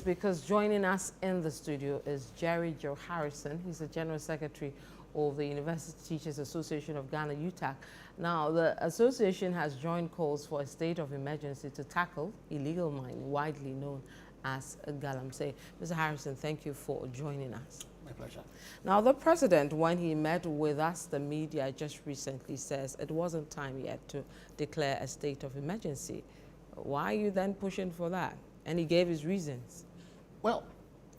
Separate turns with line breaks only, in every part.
because joining us in the studio is Jerry Joe Harrison. He's the General Secretary of the University Teachers Association of Ghana, UTAG. Now, the association has joined calls for a state of emergency to tackle illegal mining, widely known as Galamsey. Mr. Harrison, thank you for joining us.
My pleasure.
Now, the president, when he met with us, the media, just recently says it wasn't time yet to declare a state of emergency. Why are you then pushing for that? And he gave his reasons.
Well,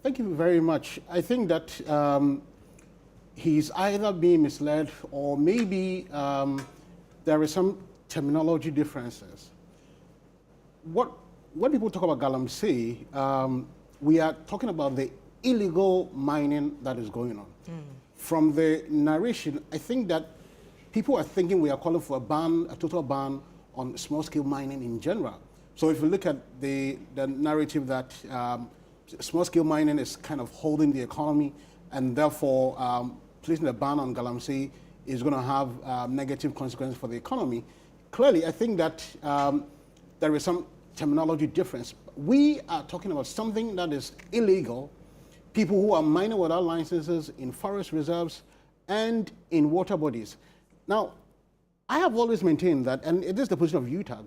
thank you very much. I think that he's either being misled or maybe there is some terminology differences. When people talk about Galamsey, we are talking about the illegal mining that is going on. From the narration, I think that people are thinking we are calling for a ban, a total ban on small-scale mining in general. So if you look at the narrative that small-scale mining is kind of holding the economy, and therefore placing a ban on Galamsey is going to have negative consequences for the economy, clearly I think that there is some terminology difference. We are talking about something that is illegal, people who are mining without licenses in forest reserves and in water bodies. Now, I have always maintained that, and it is the position of UTAG,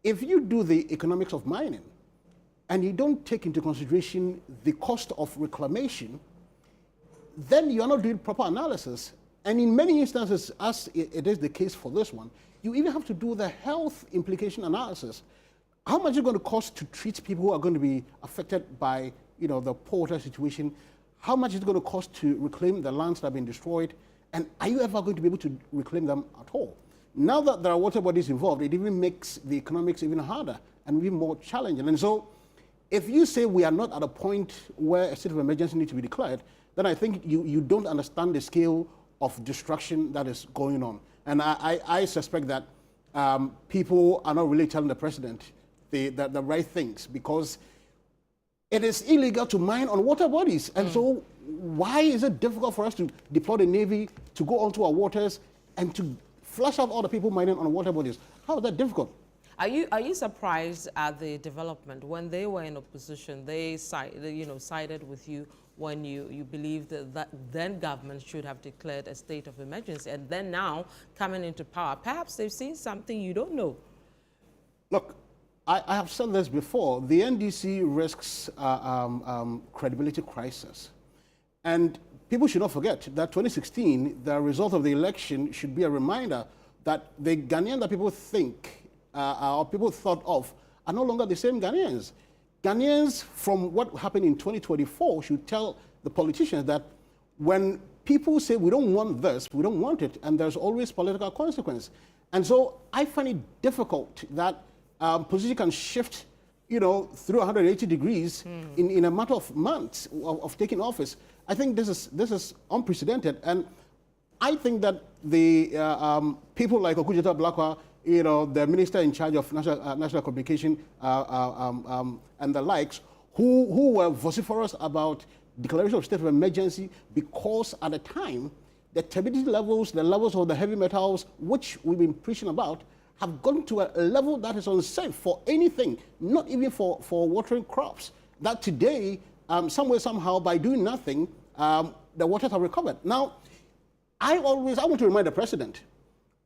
if you do the economics of mining and you don't take into consideration the cost of reclamation, then you're not doing proper analysis. And in many instances, as it is the case for this one, you even have to do the health implication analysis. How much is it going to cost to treat people who are going to be affected by the poor water situation? How much is it going to cost to reclaim the lands that have been destroyed? And are you ever going to be able to reclaim them at all? Now that there are water bodies involved, it even makes the economics even harder and even more challenging. And so if you say we are not at a point where a state of emergency needs to be declared, then I think you don't understand the scale of destruction that is going on. And I suspect that people are not really telling the president the right things, because it is illegal to mine on water bodies. And so why is it difficult for us to deploy the Navy to go onto our waters and to flush out all the people mining on water bodies? How is that difficult?
Are you surprised at the development? When they were in opposition, they sided with you when you believed that then government should have declared a state of emergency, and then now coming into power, perhaps they've seen something you don't know.
Look, I have said this before. The NDC risks credibility crisis, and people should not forget that 2016, the result of the election should be a reminder that the Ghanaian that people think or people thought of are no longer the same Ghanaians. Ghanaians, from what happened in 2024, should tell the politicians that when people say we don't want this, we don't want it, and there's always political consequence. And so I find it difficult that position can shift, through 180 degrees in a matter of months of taking office. I think this is unprecedented, and I think that the people like Okudzeto Blakwa, the minister in charge of national communication and the likes, who were vociferous about declaration of state of emergency, because at the time the turbidity levels, the levels of the heavy metals, which we've been preaching about, have gone to a level that is unsafe for anything, not even for watering crops. That today, somehow, by doing nothing, the waters are recovered. Now, I want to remind the president,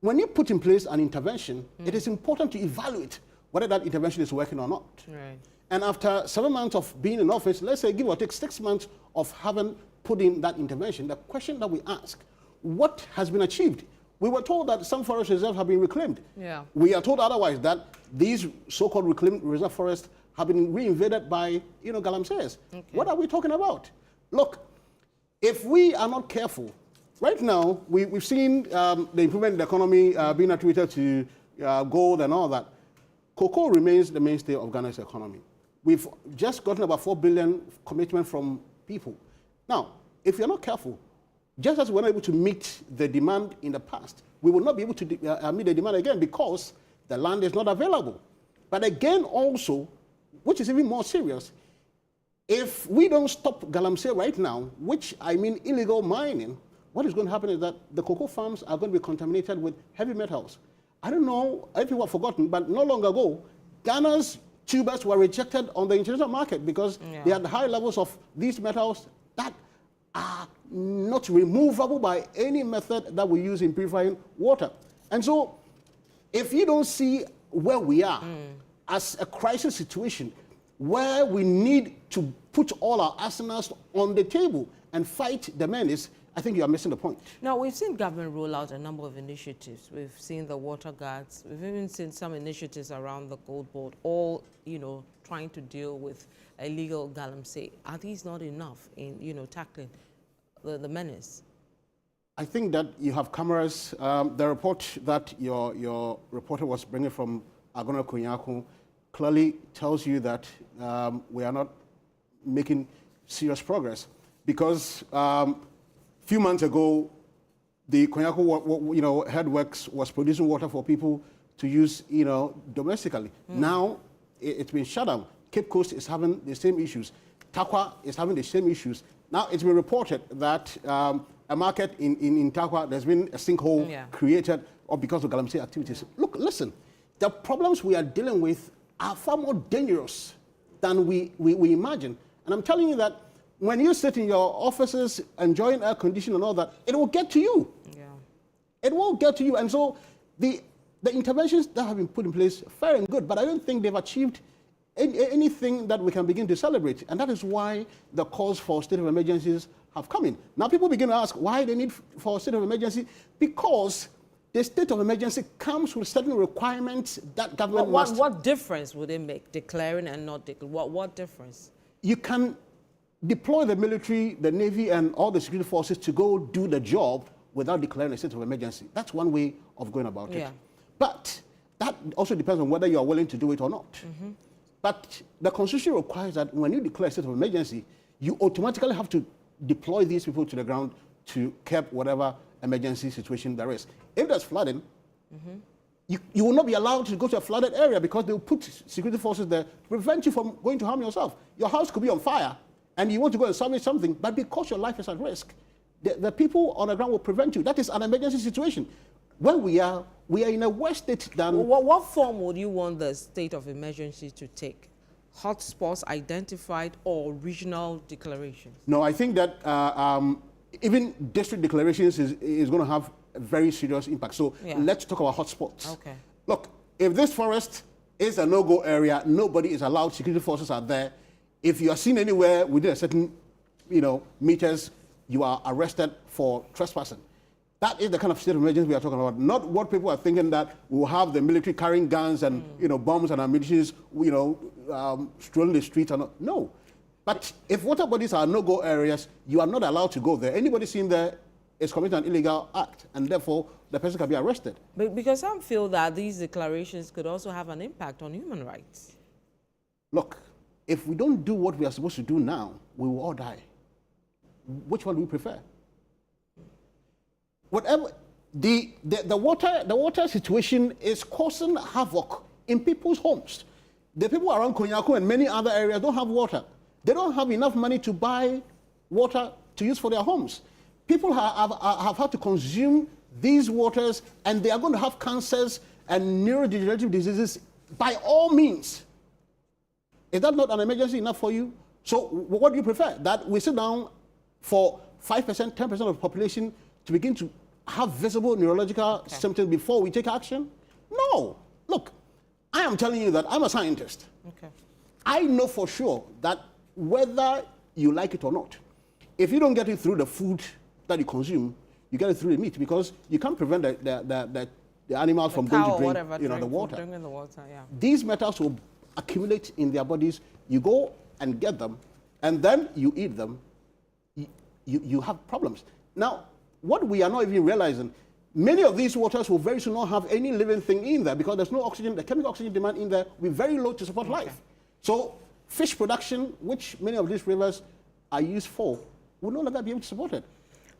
when you put in place an intervention, it is important to evaluate whether that intervention is working or not.
Right.
And after 7 months of being in office, let's say give or take 6 months of having put in that intervention, the question that we ask, what has been achieved? We were told that some forest reserves have been reclaimed.
Yeah.
We are told otherwise, that these so-called reclaimed reserve forests have been reinvaded by, Galamseyers. Okay. What are we talking about? Look, if we are not careful, right now, we've seen the improvement in the economy being attributed to gold and all that. Cocoa remains the mainstay of Ghana's economy. We've just gotten about 4 billion commitment from people. Now, if you're not careful, just as we were not able to meet the demand in the past, we will not be able to meet the demand again, because the land is not available. But again, also, which is even more serious, if we don't stop Galamsey right now, which I mean illegal mining, what is going to happen is that the cocoa farms are going to be contaminated with heavy metals. I don't know if you have forgotten, but not long ago, Ghana's tubers were rejected on the international market because they had high levels of these metals that are not removable by any method that we use in purifying water. And so, if you don't see where we are as a crisis situation, where we need to put all our arsenals on the table and fight the menace, I think you are missing the point.
Now, we've seen government roll out a number of initiatives. We've seen the water guards. We've even seen some initiatives around the Gold Board, all, trying to deal with illegal Galamsey. Are these not enough in, tackling the menace?
I think that you have cameras. The report that your reporter was bringing from Agona Kunyaku clearly tells you that we are not making serious progress because few months ago, the Konyaku, headworks was producing water for people to use, domestically. Now, it's been shut down. Cape Coast is having the same issues. Takwa is having the same issues. Now, it's been reported that a market in Takwa, there's been a sinkhole created because of Galamsey activities. Look, listen, the problems we are dealing with are far more dangerous than we imagine. And I'm telling you that when you sit in your offices enjoying air conditioning and all that, it will get to you. Yeah. It will get to you. And so the interventions that have been put in place, fair and good, but I don't think they've achieved anything that we can begin to celebrate. And that is why the calls for state of emergencies have come in. Now people begin to ask why they need for a state of emergency, because the state of emergency comes with certain requirements that government must.
What difference would it make, declaring and not declaring? What difference?
You can deploy the military, the Navy, and all the security forces to go do the job without declaring a state of emergency. That's one way of going about it. But that also depends on whether you are willing to do it or not. But the Constitution requires that when you declare a state of emergency, you automatically have to deploy these people to the ground to curb whatever emergency situation there is. If there's flooding, you will not be allowed to go to a flooded area because they will put security forces there to prevent you from going to harm yourself. Your house could be on fire, and you want to go and salvage something, but because your life is at risk, the people on the ground will prevent you. That is an emergency situation. Where we are in a worse state than...
What form would you want the state of emergency to take? Hotspots identified or regional declarations?
No, I think that even district declarations is going to have a very serious impact. So let's talk about hotspots.
Okay.
Look, if this forest is a no-go area, nobody is allowed, security forces are there. If you are seen anywhere within a certain, meters, you are arrested for trespassing. That is the kind of state of emergency we are talking about. Not what people are thinking that we'll have the military carrying guns and bombs and ammunition, strolling the streets. No. But if water bodies are no-go areas, you are not allowed to go there. Anybody seen there is committing an illegal act, and therefore the person can be arrested.
But because some feel that these declarations could also have an impact on human rights.
Look, if we don't do what we are supposed to do now, we will all die. Which one do we prefer? Whatever the water situation is causing havoc in people's homes. The people around Konyaku and many other areas don't have water. They don't have enough money to buy water to use for their homes. People have had to consume these waters, and they are going to have cancers and neurodegenerative diseases by all means. Is that not an emergency enough for you? So what do you prefer? That we sit down for 5%, 10% of the population to begin to have visible neurological symptoms before we take action? No. Look, I am telling you that I'm a scientist. I know for sure that whether you like it or not, if you don't get it through the food that you consume, you get it through the meat, because you can't prevent the animals from going to drink the water. These metals will accumulate in their bodies. You go and get them, and then you eat them. You have problems. Now, what we are not even realizing, many of these waters will very soon not have any living thing in there because there's no oxygen. The chemical oxygen demand in there will be very low to support life. So fish production, which many of these rivers are used for, will no longer be able to support it.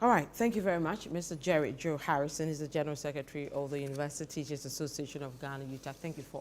All right, thank you very much. Mr. Jerry Joe Harrison is the General Secretary of the University Teachers Association of Ghana, UTAG. Thank you for